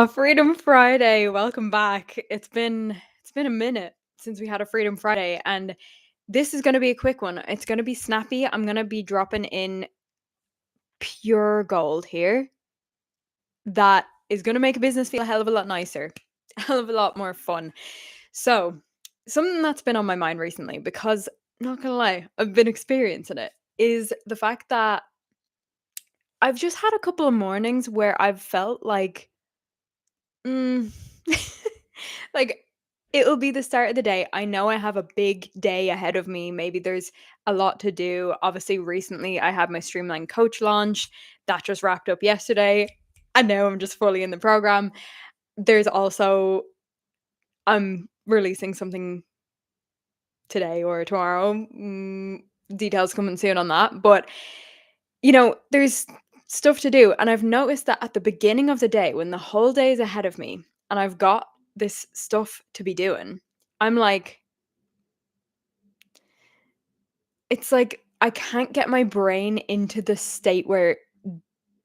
Freedom Friday. Welcome back. It's been a minute since we had a Freedom Friday, and this is going to be a quick one. It's going to be snappy. I'm going to be dropping in pure gold here that is going to make a business feel a hell of a lot nicer, a hell of a lot more fun. So, something that's been on my mind recently, because not going to lie, I've been experiencing it, is the fact that I've just had a couple of mornings where I've felt like Mm. Like, it'll be the start of the day. I know I have a big day ahead of me. Maybe there's a lot to do. Obviously, recently I had my Streamline Coach launch. That just wrapped up yesterday. And now I'm just fully in the program. There's also I'm releasing something today or tomorrow. Details coming soon on that. But there's stuff to do. And I've noticed that at the beginning of the day, when the whole day is ahead of me and I've got this stuff to be doing, I'm like, it's like I can't get my brain into the state where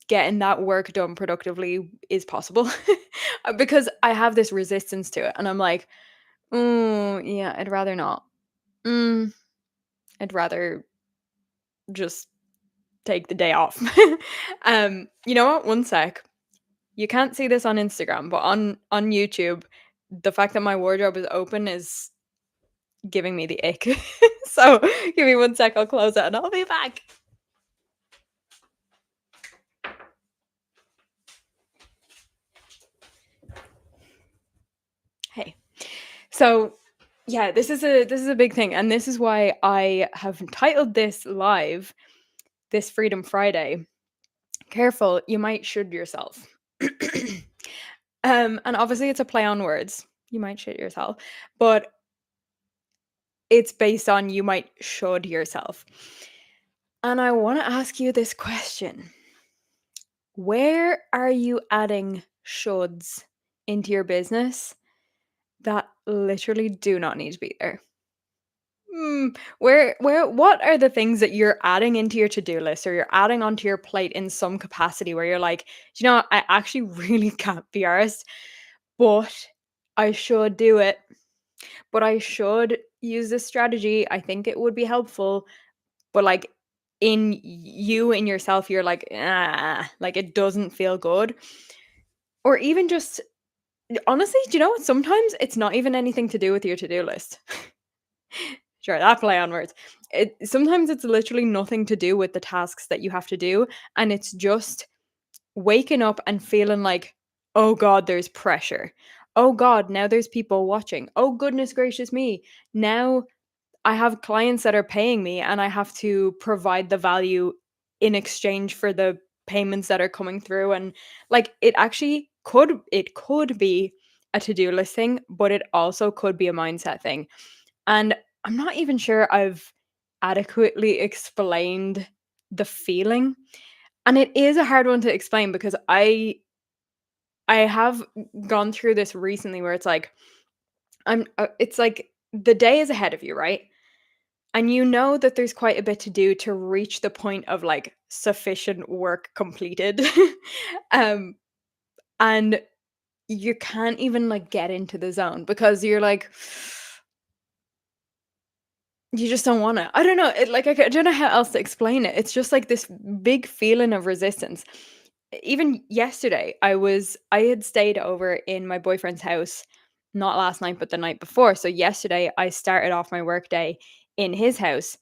getting that work done productively is possible because I have this resistance to it. And I'm like, oh, yeah, I'd rather not. Mm, I'd rather just take the day off. You know what? One sec. You can't see this on Instagram, but on YouTube, the fact that my wardrobe is open is giving me the ick. So give me one sec, I'll close it and I'll be back. Hey. So yeah, this is a big thing, and this is why I have titled this live, this Freedom Friday. Careful, you might should yourself. And obviously it's a play on words. You might shit yourself, but it's based on you might should yourself. And I want to ask you this question. Where are you adding shoulds into your business that literally do not need to be there? What are the things that you're adding into your to-do list or you're adding onto your plate in some capacity where you're like, "Do you know what? I actually really can't be arsed, but I should do it. But I should use this strategy. I think it would be helpful." But like in yourself, you're like, ah, like it doesn't feel good. Or even just honestly, do you know what? Sometimes it's not even anything to do with your to-do list. Sure, that play on words. Sometimes it's literally nothing to do with the tasks that you have to do, and it's just waking up and feeling like, "Oh god, there's pressure. Oh god, now there's people watching. Oh goodness gracious me. Now I have clients that are paying me and I have to provide the value in exchange for the payments that are coming through." And like it could be a to-do list thing, but it also could be a mindset thing. And I'm not even sure I've adequately explained the feeling. And it is a hard one to explain because I have gone through this recently where it's like it's like the day is ahead of you, right? And you know that there's quite a bit to do to reach the point of like sufficient work completed. um and you can't even like get into the zone because you're like you just don't wanna. I don't know, I don't know how else to explain it. It's just like this big feeling of resistance. Even yesterday, I had stayed over in my boyfriend's house, not last night, but the night before. So yesterday, I started off my workday in his house,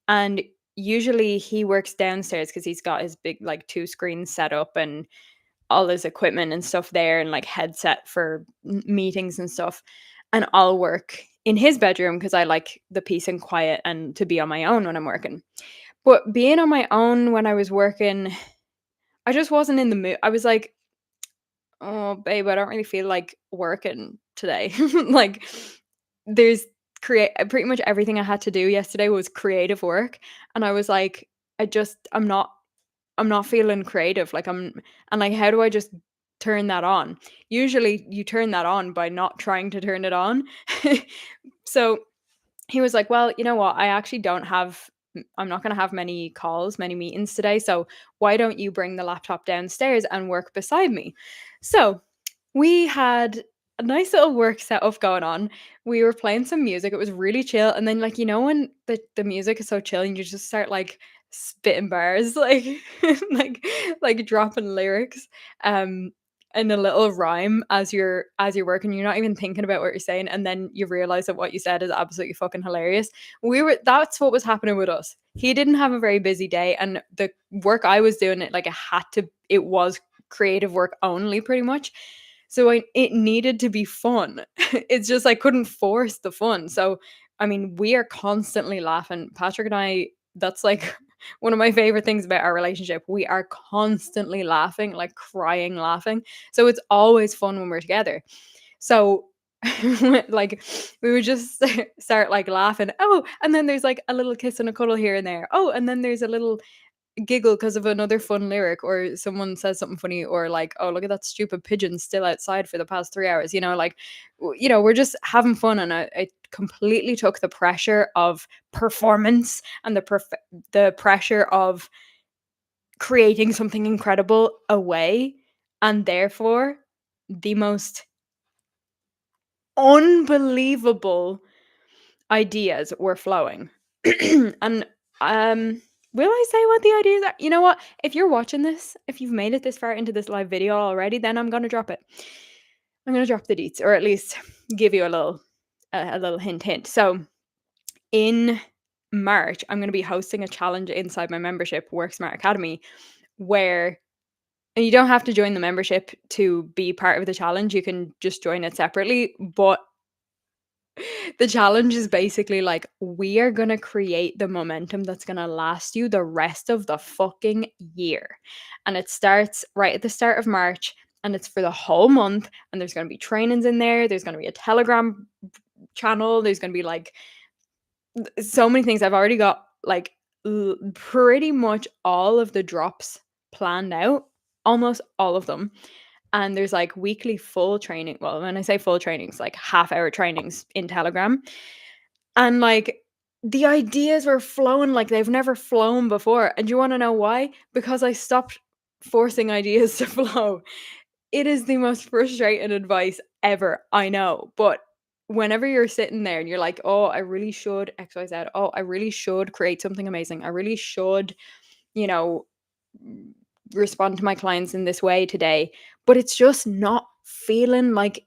and usually he works downstairs because 'cause he's got his big, like, 2 screens set up and all his equipment and stuff there and, like, headset for meetings and stuff, and I'll work in his bedroom because I like the peace and quiet and to be on my own when I'm working. But being on my own when I was working, I just wasn't in the mood. I was like, "Oh, babe, I don't really feel like working today." Like, there's create pretty much everything I had to do yesterday was creative work, and I was like, I'm not feeling creative, like, and, like, how do I just turn that on? Usually, you turn that on by not trying to turn it on. So, he was like, "Well, you know what? I'm not gonna have many calls, many meetings today, so why don't you bring the laptop downstairs and work beside me?" So, We had a nice little work setup going on. We were playing some music. It was really chill. And then, like, when the music is so chill and you just start like spitting bars, like like dropping lyrics, um, in a little rhyme as you're working, you're not even thinking about what you're saying, and then you realize that what you said is absolutely fucking hilarious. That's what was happening with us. He didn't have a very busy day, and the work I was doing, it was creative work only pretty much. So it needed to be fun. It's just I couldn't force the fun. So I mean, we are constantly laughing. Patrick and I, that's like one of my favorite things about our relationship. We are constantly laughing, like crying laughing. So it's always fun when we're together. So like we would just start like laughing. Oh, and then there's like a little kiss and a cuddle here and there. Oh, and then there's a little giggle because of another fun lyric, or someone says something funny, or like, oh, look at that stupid pigeon still outside for the past 3 hours, like we're just having fun. And I completely took the pressure of performance and the pressure of creating something incredible away, and therefore the most unbelievable ideas were flowing. And will I say what the ideas are? You know what? If you're watching this, if you've made it this far into this live video already, then I'm gonna drop it. I'm gonna drop the deets, or at least give you a little hint. So in March, I'm gonna be hosting a challenge inside my membership, Work Smart Academy, where and you don't have to join the membership to be part of the challenge. You can just join it separately. But the challenge is basically like, we are going to create the momentum that's going to last you the rest of the fucking year. And it starts right at the start of March, and it's for the whole month. And there's going to be trainings in there. There's going to be a Telegram channel. There's going to be like so many things. I've already got like pretty much all of the drops planned out, almost all of them. And there's like weekly full training. Well, when I say full trainings, like half-hour trainings in Telegram. And like the ideas were flowing like they've never flown before. And you want to know why? Because I stopped forcing ideas to flow. It is the most frustrating advice ever, I know. But whenever you're sitting there and you're like, oh, I really should XYZ. Oh, I really should create something amazing. I really should, you know, respond to my clients in this way today. But it's just not feeling like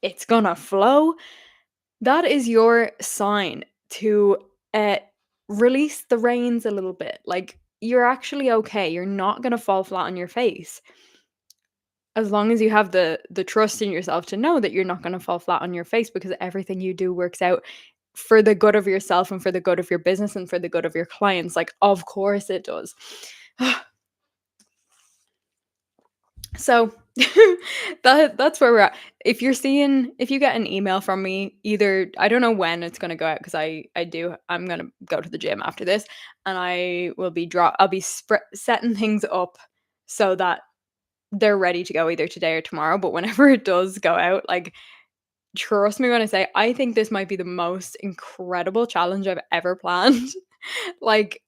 it's gonna flow. That is your sign to release the reins a little bit. Like, you're actually okay. You're not gonna fall flat on your face. As long as you have the trust in yourself to know that you're not gonna fall flat on your face, because everything you do works out for the good of yourself and for the good of your business and for the good of your clients. Like, of course it does. So that's where we're at. If you get an email from me, either I don't know when it's gonna go out, because I'm gonna go to the gym after this, and I'll be setting things up so that they're ready to go either today or tomorrow. But whenever it does go out, like, trust me when I say I think this might be the most incredible challenge I've ever planned. Like,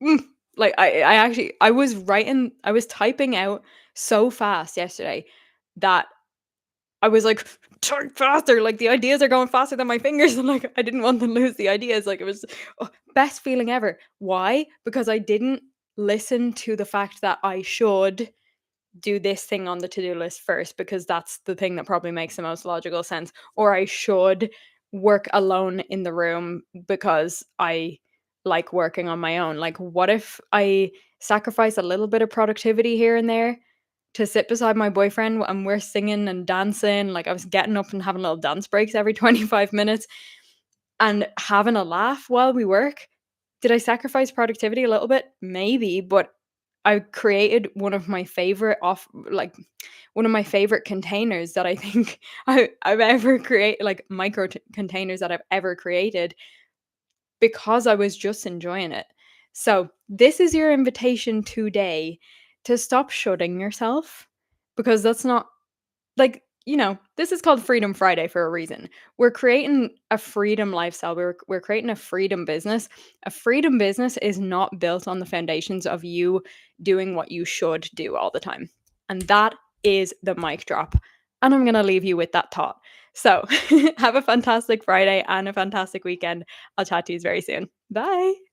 Mm, like I was typing out so fast yesterday that I was like, type faster. Like, the ideas are going faster than my fingers, and like I didn't want to lose the ideas. Like, it was best feeling ever. Why? Because I didn't listen to the fact that I should do this thing on the to-do list first, because that's the thing that probably makes the most logical sense, or I should work alone in the room because I like working on my own. Like, what if I sacrifice a little bit of productivity here and there to sit beside my boyfriend and we're singing and dancing? Like, I was getting up and having little dance breaks every 25 minutes and having a laugh while we work. Did I sacrifice productivity a little bit? Maybe, but I created one of my favorite containers that I think I've ever created, like containers that I've ever created, because I was just enjoying it. So this is your invitation today to stop shutting yourself, because that's not like, this is called Freedom Friday for a reason. We're creating a freedom lifestyle. We're creating a freedom business. A freedom business is not built on the foundations of you doing what you should do all the time. And that is the mic drop. And I'm going to leave you with that thought. So have a fantastic Friday and a fantastic weekend. I'll chat to you very soon. Bye.